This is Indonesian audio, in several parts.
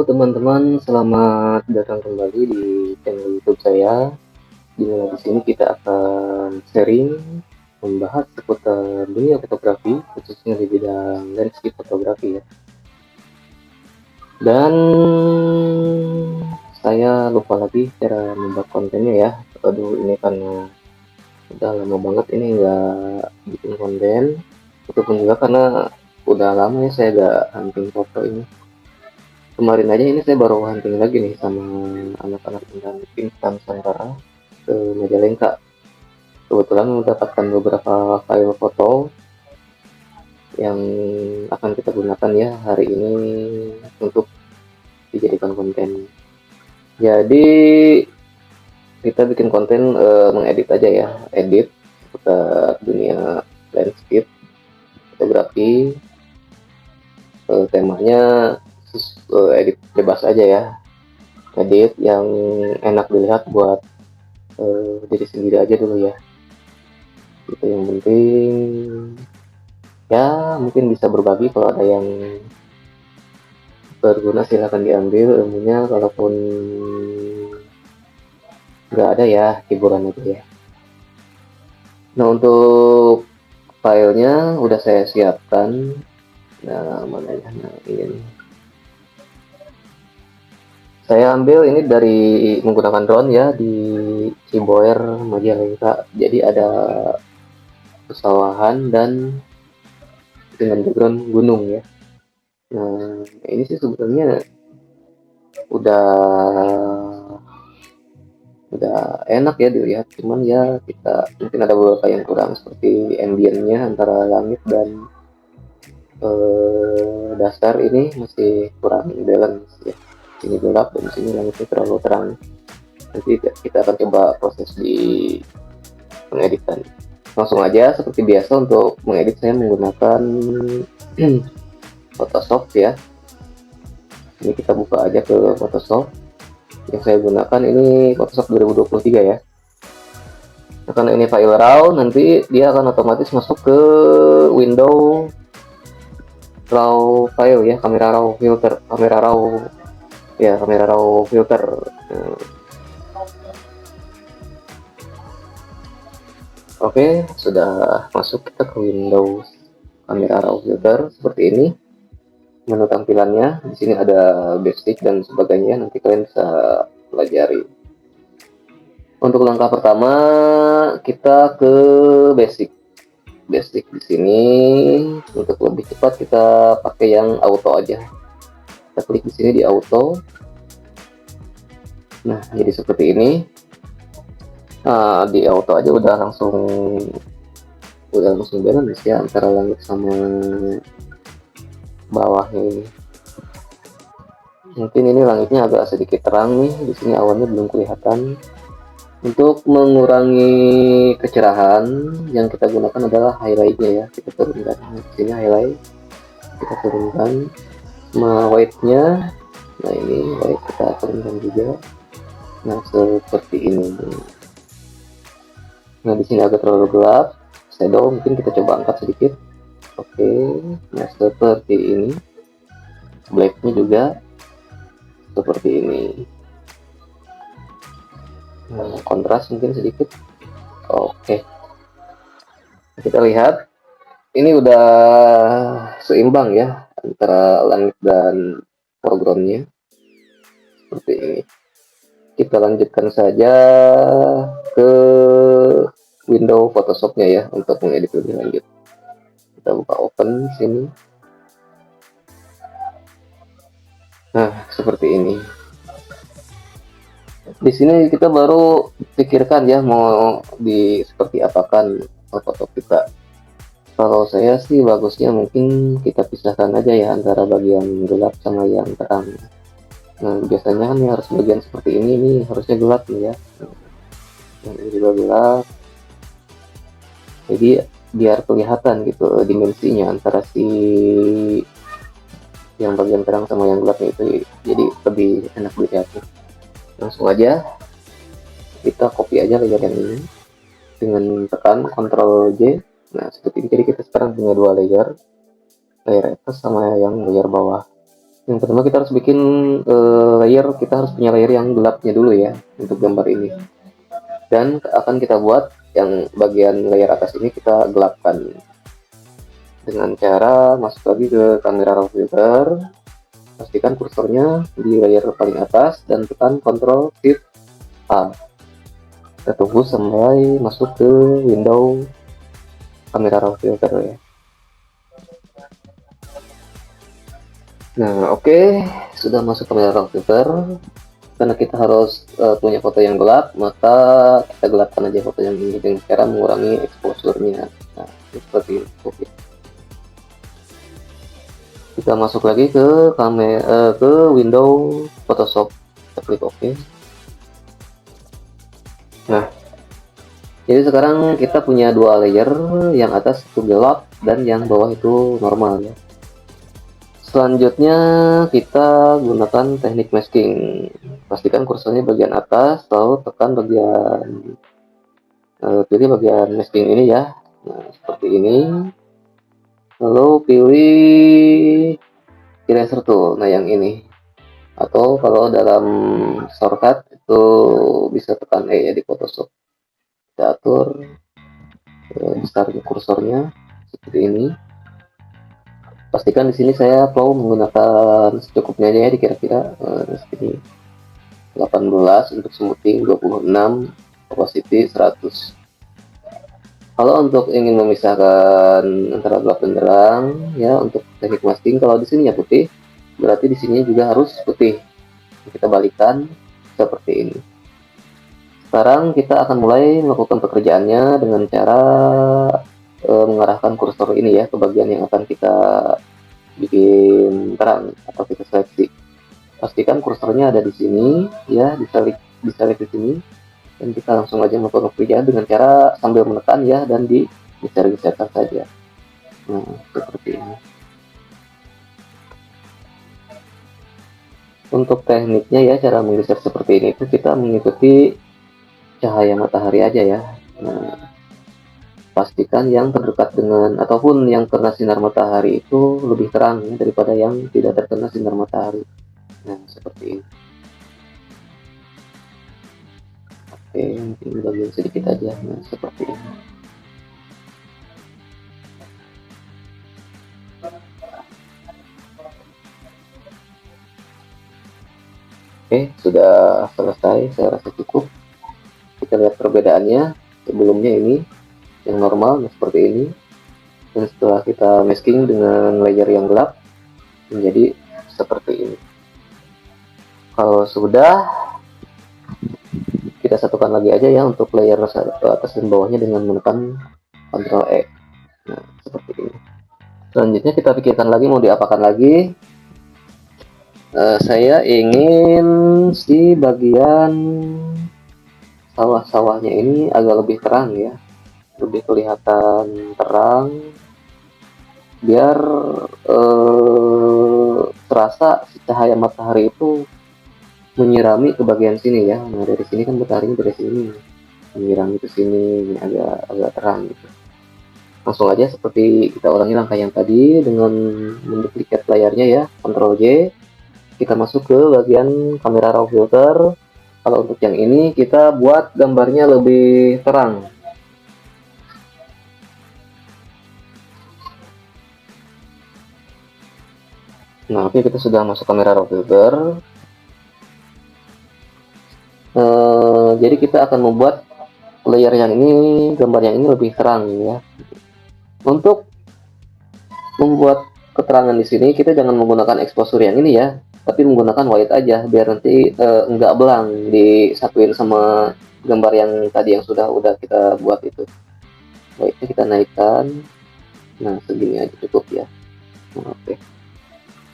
teman-teman, selamat datang kembali di channel YouTube saya. Di mana di sini kita akan sharing membahas seputar dunia fotografi, khususnya di bidang landscape fotografi ya. Dan saya lupa lagi cara membuat kontennya ya. Aduh, ini karena udah lama banget ini nggak bikin konten. Itu pun juga karena udah lama ya saya nggak hunting foto ini. Kemarin aja ini saya baru hunting lagi nih sama anak-anak pendamping Nusantara ke Majalengka. Kebetulan mendapatkan beberapa file foto yang akan kita gunakan ya hari ini untuk dijadikan konten. Jadi kita bikin konten mengedit aja ya, edit seputar dunia landscape fotografi. Temanya edit bebas aja ya, edit yang enak dilihat buat diri sendiri aja dulu ya. Itu yang penting ya, mungkin bisa berbagi kalau ada yang berguna silahkan diambil ilmunya, kalaupun nggak ada ya hiburan itu ya. Nah, untuk filenya udah saya siapkan. Nah, mana ya, nah ini nih. Saya ambil ini dari menggunakan drone ya di Ciboer Majalengka. Jadi ada pesawahan dan dengan background gunung ya. Nah, ini sih sebetulnya udah enak ya dilihat, cuman ya kita mungkin ada beberapa yang kurang seperti ambience-nya antara langit dan dasar ini masih kurang balance ya. Sini gelap dan sini langitnya terlalu terang. Nanti kita akan coba proses di pengeditan. Langsung aja seperti biasa untuk mengedit saya menggunakan Photoshop ya. Ini kita buka aja ke Photoshop. Yang saya gunakan ini Photoshop 2023 ya. Nah, karena ini file RAW, nanti dia akan otomatis masuk ke window RAW file ya, kamera RAW filter, kamera RAW filter. Oke, sudah masuk kita ke Windows kamera RAW filter seperti ini. Menu tampilannya di sini ada basic dan sebagainya, nanti kalian bisa pelajari. Untuk langkah pertama kita ke basic di sini. Untuk lebih cepat kita pakai yang auto aja. Kita klik di sini di auto. Nah, jadi seperti ini. Nah, di auto aja udah langsung balance ya antara langit sama bawahnya ini. Mungkin ini langitnya agak sedikit terang nih, di sini awannya belum kelihatan. Untuk mengurangi kecerahan yang kita gunakan adalah highlightnya ya, kita turunkan. Di sini highlight kita turunkan, sama white-nya. Nah, ini white kita turunkan juga. Nah, seperti ini. Nah, di sini agak terlalu gelap. Shadow mungkin kita coba angkat sedikit. Oke, nah seperti ini. Blacknya juga seperti ini. Nah, kontras mungkin sedikit. Oke, kita lihat ini udah seimbang ya antara langit dan foregroundnya seperti ini. Kita lanjutkan saja ke window Photoshopnya ya untuk mengedit lebih lanjut. Kita buka open sini. Nah, seperti ini. Di sini kita baru pikirkan ya mau seperti apakan foto kita. Kalau saya sih bagusnya mungkin kita pisahkan aja ya antara bagian gelap sama yang terang. Nah, biasanya kan harus bagian seperti ini nih harusnya gelap nih ya. Nah, ini juga gelap. Jadi biar kelihatan gitu dimensinya antara si yang bagian terang sama yang gelapnya itu, jadi lebih enak dilihatnya. Langsung aja kita copy aja layer yang ini dengan tekan Ctrl J. Nah, seperti ini. Jadi kita sekarang punya dua layer atas sama yang layer bawah. Yang pertama kita harus bikin layer, kita harus punya layer yang gelapnya dulu ya untuk gambar ini. Dan akan kita buat yang bagian layer atas ini kita gelapkan dengan cara masuk lagi ke kamera raw filter, pastikan kursornya di layer paling atas dan tekan Ctrl Shift A. Kita tunggu sampai masuk ke window kamera raw filter ya. Nah, oke, sudah masuk kamera raw filter. Karena kita harus punya foto yang gelap, maka kita gelapkan aja foto yang ini dengan cara mengurangi exposure-nya. Nah, seperti itu. Oke. Kita masuk lagi ke kamera ke window Photoshop. Kita klik OK. Nah, jadi sekarang kita punya dua layer, yang atas itu gelap dan yang bawah itu normal ya. Selanjutnya kita gunakan teknik masking. Pastikan kursornya bagian atas, lalu tekan bagian pilih bagian masking ini ya. Nah, seperti ini. Lalu pilih eraser tool. Nah, yang ini. Atau kalau dalam shortcut itu bisa tekan E ya di Photoshop. Kita atur besar kursornya seperti ini. Pastikan di sini saya flow menggunakan secukupnya aja ya, kira-kira segini 18 untuk smoothing, 26 opacity 100. Kalau untuk ingin memisahkan antara gelap dan terang ya, untuk teknik masking, kalau di sini ya putih, berarti di sini juga harus putih. Kita balikan seperti ini. Sekarang kita akan mulai melakukan pekerjaannya dengan cara mengarahkan kursor ini ya ke bagian yang akan kita bikin terang atau kita seleksi. Pastikan kursornya ada di sini ya, diselect di sini, dan kita langsung aja melakukan pekerjaan dengan cara sambil menekan ya, dan digeser-geserkan saja. Nah, seperti ini. Untuk tekniknya ya, cara menggeser seperti ini itu kita mengikuti cahaya matahari aja ya. Nah, pastikan yang terdekat dengan ataupun yang kena sinar matahari itu lebih terang ya, daripada yang tidak terkena sinar matahari. Nah, seperti ini. Oke, mungkin bagian sedikit aja. Nah, seperti ini. Oke, sudah selesai. Saya rasa cukup. Kita lihat perbedaannya. Sebelumnya ini yang normal seperti ini, dan setelah kita masking dengan layer yang gelap menjadi seperti ini. Kalau sudah, kita satukan lagi aja ya untuk layer atas dan bawahnya dengan menekan Ctrl E. Nah, seperti ini. Selanjutnya kita pikirkan lagi mau diapakan lagi. Saya ingin si bagian sawah-sawahnya ini agak lebih terang ya, lebih kelihatan terang, biar terasa cahaya matahari itu menyirami ke bagian sini ya. Nah, dari sini kan mataharinya dari sini menyirami ke sini, agak terang gitu. Langsung aja seperti kita ulangi langkah yang tadi dengan menduplikat layarnya ya, Ctrl J. Kita masuk ke bagian kamera raw filter. Kalau untuk yang ini kita buat gambarnya lebih terang. Nah, oke, kita sudah masuk kamera raw filter. Jadi kita akan membuat layer yang ini, gambar yang ini lebih terang ya. Untuk membuat keterangan di sini kita jangan menggunakan exposure yang ini ya, tapi menggunakan white aja biar nanti enggak belang disatuin sama gambar yang tadi yang sudah kita buat itu. White-nya kita naikkan. Nah, segini aja cukup ya. Nah, oke.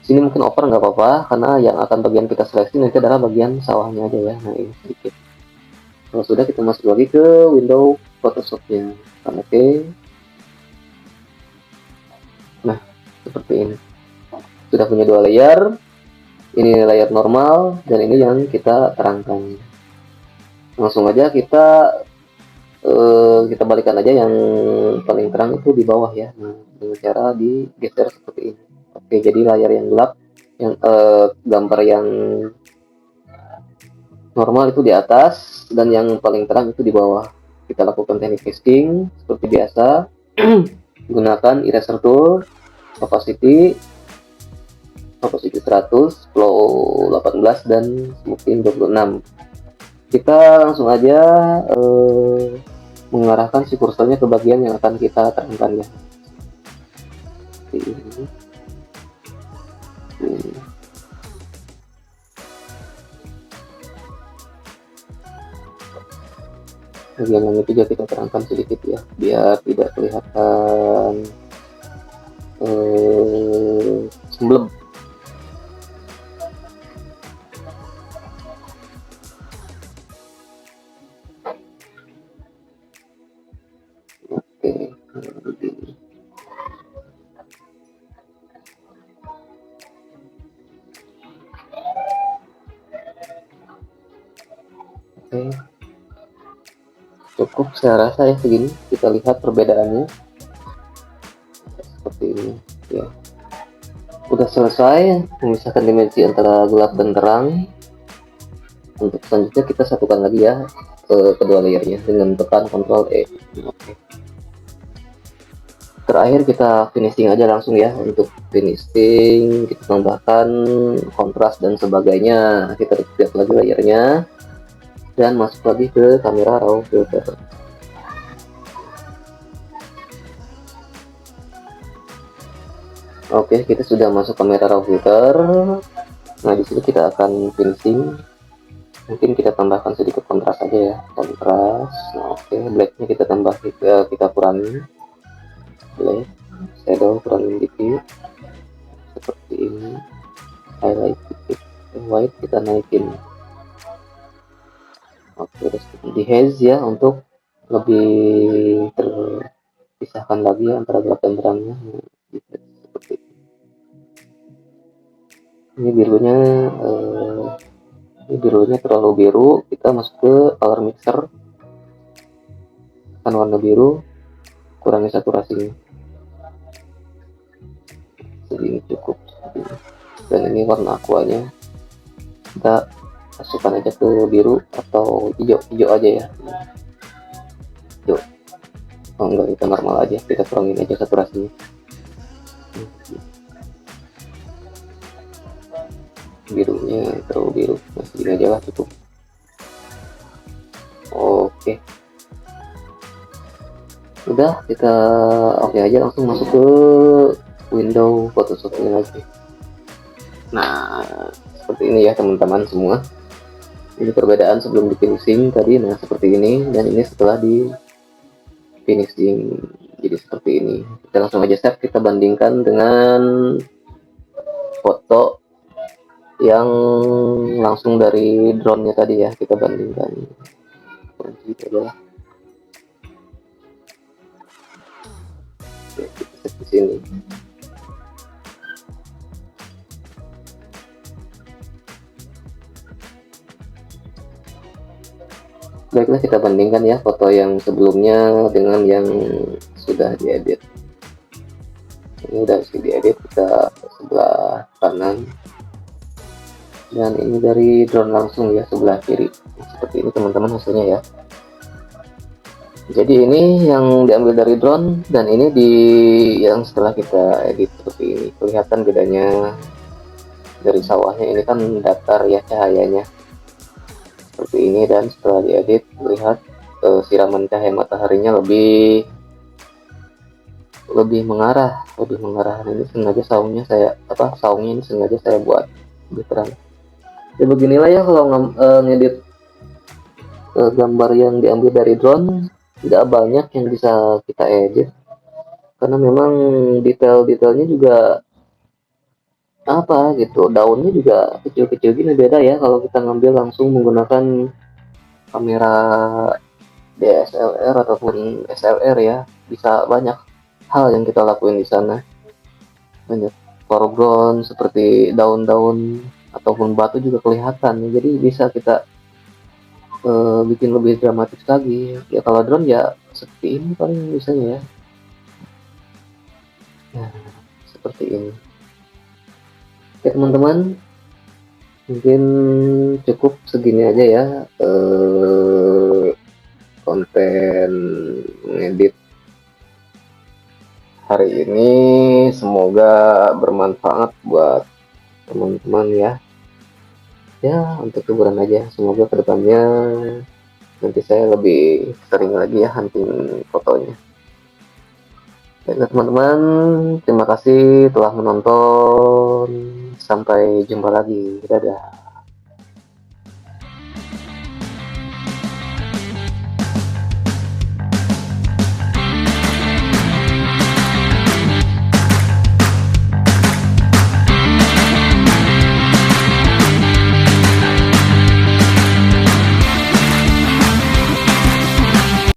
Sini mungkin over nggak apa-apa, karena yang akan bagian kita seleksi nanti adalah bagian sawahnya aja ya. Nah, ini sedikit. Kalau sudah, kita masuk lagi ke window Photoshop-nya. Oke. Nah, seperti ini. Sudah punya dua layer. Ini layer normal dan ini yang kita terangkan. Langsung aja kita balikan aja yang paling terang itu di bawah ya. Nah, dengan cara digeser seperti ini. Oke, jadi layar yang gelap yang gambar yang normal itu di atas dan yang paling terang itu di bawah. Kita lakukan teknik casting seperti biasa. Gunakan eraser tool, opacity 100, flow 18 dan smoothing 26. Kita langsung aja mengarahkan si kursornya ke bagian yang akan kita terangkan ya. Bagian yang itu juga kita terangkan sedikit ya, biar tidak kelihatan semblem. Oke, begini. Oke, cukup saya rasa ya segini. Kita lihat perbedaannya seperti ini ya. Udah selesai memisahkan dimensi antara gelap dan terang. Untuk selanjutnya kita satukan lagi ya kedua layernya dengan tekan Ctrl E. Oke. Terakhir kita finishing aja langsung ya. Untuk finishing kita tambahkan kontras dan sebagainya. Kita lihat lagi layernya dan masuk lagi ke kamera raw filter. Oke, kita sudah masuk kamera raw filter. Nah, di sini kita akan finishing. Mungkin kita tambahkan sedikit kontras aja ya, kontras. Nah, oke, blacknya kita tambah, kita kurangi. Black, shadow kurangin dikit, seperti ini. Highlight dikit, white kita naikin. Oke, terus di haze ya untuk lebih terpisahkan lagi antara gelap dan terangnya. Seperti ini birunya terlalu biru, kita masuk ke color mixer, kan warna biru, kurangi saturasinya segini cukup. Dan ini warna aquanya kita masukkan aja ke biru atau hijau aja ya. Hijau. Oh enggak, kita normal aja, kita kurangin aja saturasinya. Birunya terlalu biru, masih gini aja lah, cukup. Oke, udah, kita oke aja, langsung masuk ke window Photoshop ini lagi. Nah, seperti ini ya teman-teman semua. Ini perbedaan sebelum di finishing tadi. Nah, seperti ini, dan ini setelah di finishing jadi seperti ini. Kita langsung aja save, kita bandingkan dengan foto yang langsung dari drone-nya tadi ya. Kita bandingkan. Gitu adalah. Oke, kita save di sini. Baiklah, kita bandingkan ya foto yang sebelumnya dengan yang sudah diedit. Ini udah diedit, kita ke sebelah kanan, dan ini dari drone langsung ya sebelah kiri. Seperti ini teman-teman hasilnya ya. Jadi ini yang diambil dari drone, dan ini di yang setelah kita edit seperti ini. Kelihatan bedanya. Dari sawahnya ini kan datar ya cahayanya seperti ini, dan setelah diedit lihat siraman cahaya mataharinya lebih mengarah. Ini sengaja saungnya ini sengaja saya buat lebih terang. Ya beginilah ya kalau ngedit gambar yang diambil dari drone. Tidak banyak yang bisa kita edit karena memang detail-detailnya juga apa gitu, daunnya juga kecil-kecil gini. Beda ya kalau kita ngambil langsung menggunakan kamera DSLR ataupun SLR ya, bisa banyak hal yang kita lakuin di sana. Banyak foreground seperti daun-daun ataupun batu juga kelihatan, jadi bisa kita bikin lebih dramatis lagi ya. Kalau drone ya seperti ini paling bisanya ya. Nah, seperti ini. Oke teman-teman, mungkin cukup segini aja ya, konten ngedit hari ini. Semoga bermanfaat buat teman-teman ya. Ya, untuk hiburan aja. Semoga kedepannya nanti saya lebih sering lagi ya hunting fotonya. Baiklah teman-teman, terima kasih telah menonton. Sampai jumpa lagi. Dadah.